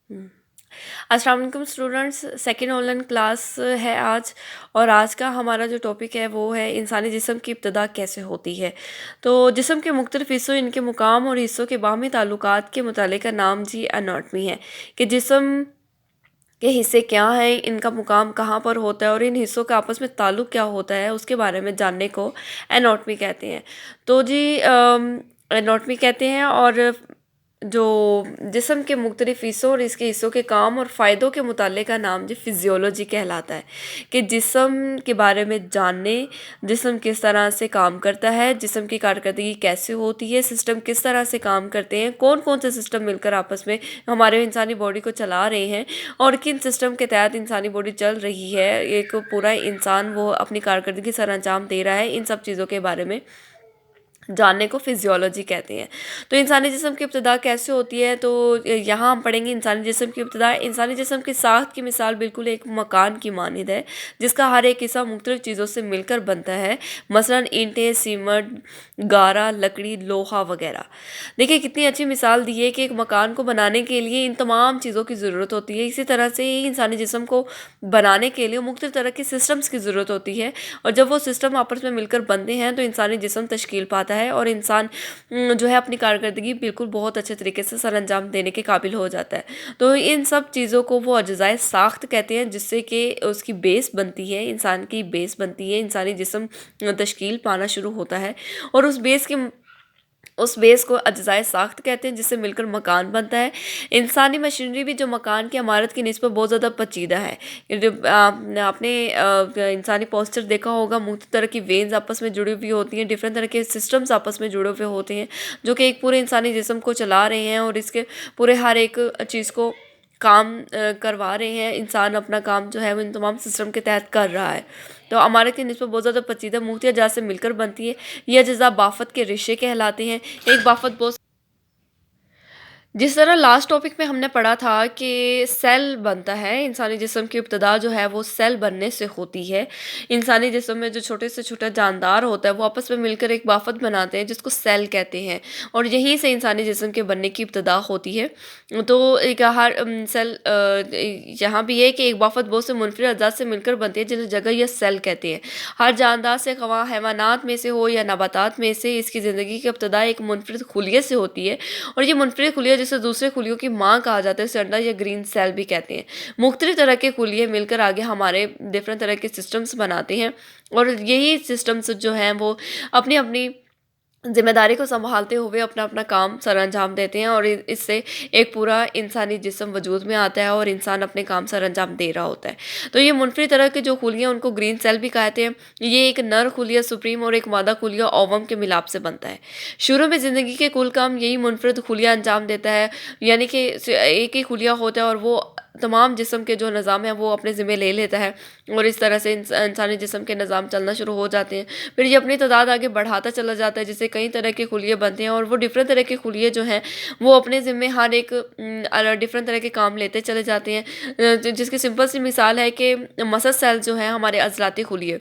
ہوں۔ السلام علیکم students, second on line class ہے آج، اور آج کا ہمارا جو ٹاپک ہے وہ ہے انسانی جسم کی ابتدا کیسے ہوتی ہے۔ تو جسم کے مختلف حصوں، ان کے مقام اور حصوں کے باہمی تعلقات کے مطالعے کا نام جی اناٹمی ہے، کہ جسم کے حصے کیا ہیں، ان کا مقام کہاں پر ہوتا ہے اور ان حصوں کا آپس میں تعلق کیا ہوتا ہے، اس کے بارے میں جاننے کو اناٹمی کہتے ہیں۔ تو جی اناٹمی کہتے ہیں، اور جو جسم کے مختلف حصوں اور اس کے حصوں کے کام اور فائدوں کے مطالعے کا نام جی فزیولوجی کہلاتا ہے، کہ جسم کے بارے میں جاننے، جسم کس طرح سے کام کرتا ہے، جسم کی کارکردگی کیسے ہوتی ہے، سسٹم کس طرح سے کام کرتے ہیں، کون کون سے سسٹم مل کر آپس میں ہمارے انسانی باڈی کو چلا رہے ہیں، اور کن سسٹم کے تحت انسانی باڈی چل رہی ہے، ایک پورا انسان وہ اپنی کارکردگی سر انجام دے رہا ہے، ان سب چیزوں کے بارے میں جاننے کو فزیولوجی کہتے ہیں۔ تو انسانی جسم کی ابتدا کیسے ہوتی ہے، تو یہاں ہم پڑھیں گے انسانی جسم کی ابتدا۔ انسانی جسم کی ساخت کی مثال بالکل ایک مکان کی مانند ہے، جس کا ہر ایک حصہ مختلف چیزوں سے مل کر بنتا ہے، مثلاً اینٹیں، سیمنٹ، گارا، لکڑی، لوہا وغیرہ۔ دیکھیں کتنی اچھی مثال دی ہے کہ ایک مکان کو بنانے کے لیے ان تمام چیزوں کی ضرورت ہوتی ہے، اسی طرح سے ہی انسانی جسم کو بنانے کے لیے مختلف طرح کے سسٹمز کی ضرورت ہوتی ہے، اور جب وہ سسٹم آپس میں مل کر بنتے ہیں تو انسانی جسم تشکیل پاتا ہے، اور انسان جو ہے اپنی کارکردگی بالکل بہت اچھے طریقے سے سر انجام دینے کے قابل ہو جاتا ہے۔ تو ان سب چیزوں کو وہ اجزائے ساخت کہتے ہیں، جس سے کہ اس کی بیس بنتی ہے، انسان کی بیس بنتی ہے، انسانی جسم تشکیل پانا شروع ہوتا ہے، اور اس بیس کو اجزائے ساخت کہتے ہیں، جس سے مل کر مکان بنتا ہے۔ انسانی مشینری بھی جو مکان کی عمارت کی نسبت بہت زیادہ پیچیدہ ہے۔ آپ نے انسانی پوسچر دیکھا ہوگا، مختلف طرح کی وینز آپس میں جڑی ہوئی ہوتی ہیں، ڈفرینٹ طرح کے سسٹمز آپس میں جڑے ہوئے ہوتے ہیں، جو کہ ایک پورے انسانی جسم کو چلا رہے ہیں، اور اس کے پورے ہر ایک چیز کو کام کروا رہے ہیں۔ انسان اپنا کام جو ہے وہ ان تمام سسٹم کے تحت کر رہا ہے۔ تو عمارت کی نسبت بہت زیادہ پیچیدہ مختلف اجزاء سے مل کر بنتی ہے۔ یہ اجزاء بافت کے رشے کہلاتے ہیں۔ ایک بافت بہت جس طرح لاسٹ ٹاپک میں ہم نے پڑھا تھا کہ سیل بنتا ہے، انسانی جسم کی ابتدا جو ہے وہ سیل بننے سے ہوتی ہے۔ انسانی جسم میں جو چھوٹے سے چھوٹا جاندار ہوتا ہے وہ آپس میں مل کر ایک بافت بناتے ہیں، جس کو سیل کہتے ہیں، اور یہیں سے انسانی جسم کے بننے کی ابتدا ہوتی ہے۔ تو ایک ہر سیل یہاں بھی ہے کہ ایک بافت بہت سے منفرد اجزاء سے مل کر بنتی ہے، جنہیں جگہ یا سیل کہتے ہیں۔ ہر جاندار سے، خواہ حیوانات میں سے ہو یا نباتات میں سے، اس کی زندگی کی ابتدا ایک منفرد خلیے سے ہوتی ہے، اور یہ منفرد خلیہ جسے دوسرے خلیوں کی ماں کہا جاتا ہے، اسے انڈا یا گرین سیل بھی کہتے ہیں۔ مختلف طرح کے خلیے مل کر آگے ہمارے ڈفرینٹ طرح کے سسٹمز بناتے ہیں، اور یہی سسٹمز جو ہیں وہ اپنی اپنی ذمہ داری کو سنبھالتے ہوئے اپنا اپنا کام سر انجام دیتے ہیں، اور اس سے ایک پورا انسانی جسم وجود میں آتا ہے، اور انسان اپنے کام سر انجام دے رہا ہوتا ہے۔ تو یہ منفرد طرح کے جو خلیے ان کو گرین سیل بھی کہتے ہیں۔ یہ ایک نر خلیہ سپریم اور ایک مادہ خلیہ اووم کے ملاپ سے بنتا ہے۔ شروع میں زندگی کے کل کام یہی منفرد خلیہ انجام دیتا ہے، یعنی کہ ایک ہی خلیہ ہوتا ہے اور وہ تمام جسم کے جو نظام ہیں وہ اپنے ذمہ لے لیتا ہے، اور اس طرح سے انسانی جسم کے نظام چلنا شروع ہو جاتے ہیں۔ پھر یہ اپنی تعداد آگے بڑھاتا چلا جاتا ہے، جس سے کئی طرح کے خلیے بنتے ہیں، اور وہ ڈفرینٹ طرح کے خلیے جو ہیں وہ اپنے ذمہ ہر ایک ڈفرینٹ طرح کے کام لیتے چلے جاتے ہیں، جس کی سمپل سی مثال ہے کہ مسل سیل جو ہیں ہمارے عضلاتی خلیے،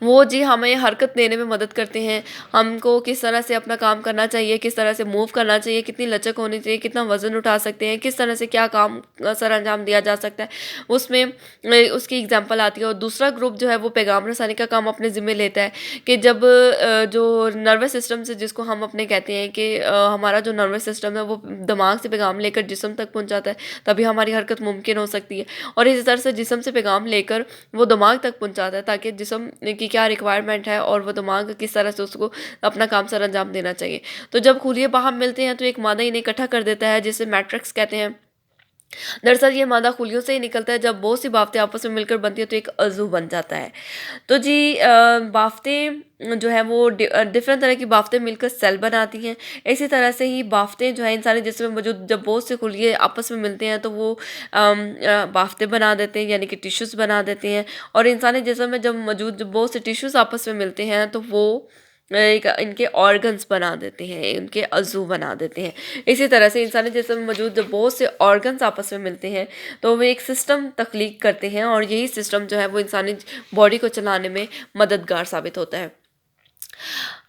وہ جی ہمیں حرکت دینے میں مدد کرتے ہیں، ہم کو کس طرح سے اپنا کام کرنا چاہیے، کس طرح سے موو کرنا چاہیے، کتنی لچک ہونی چاہیے، کتنا وزن اٹھا سکتے ہیں، کس طرح سے کیا کام سر انجام دیا جا سکتا ہے، اس میں اس کی اگزامپل آتی ہے۔ اور دوسرا گروپ جو ہے وہ پیغام رسانی کا کام اپنے ذمہ لیتا ہے، کہ جب جو نروس سسٹم سے، جس کو ہم اپنے کہتے ہیں کہ ہمارا جو نروس سسٹم ہے وہ دماغ سے پیغام لے کر جسم تک پہنچاتا ہے، تبھی ہماری حرکت ممکن ہو سکتی ہے، اور اسی طرح سے جسم سے پیغام لے کر وہ دماغ تک پہنچاتا ہے، تاکہ جسم کی کیا ریکوائرمنٹ ہے اور وہ دماغ کس طرح سے اس کو اپنا کام سر انجام دینا چاہیے۔ تو جب خلیے باہم ملتے ہیں تو ایک مادہ انہیں اکٹھا کر دیتا ہے، جسے میٹرکس کہتے ہیں۔ دراصل یہ مادہ خلیوں سے ہی نکلتا ہے، جب بہت سی بافتیں آپس میں مل کر بنتی ہے تو ایک عضو بن جاتا ہے۔ تو جی بافتیں جو ہیں وہ ڈفرینٹ طرح کی بافتیں مل کر سیل بناتی ہیں۔ اسی طرح سے ہی بافتیں جو ہیں انسانی جسم میں موجود جب بہت سے خلیے آپس میں ملتے ہیں تو وہ بافتیں بنا دیتے ہیں، یعنی کہ ٹیشوز بنا دیتے ہیں، اور انسانی جسم میں جب موجود بہت سے ٹیشوز آپس میں ملتے ہیں تو وہ ان کے آرگنز بنا دیتے ہیں، ان کے عضو بنا دیتے ہیں۔ اسی طرح سے انسانی جسم میں موجود جب بہت سے آرگنز آپس میں ملتے ہیں تو وہ ایک سسٹم تخلیق کرتے ہیں، اور یہی سسٹم جو ہے وہ انسانی باڈی کو چلانے میں مددگار ثابت ہوتا ہے۔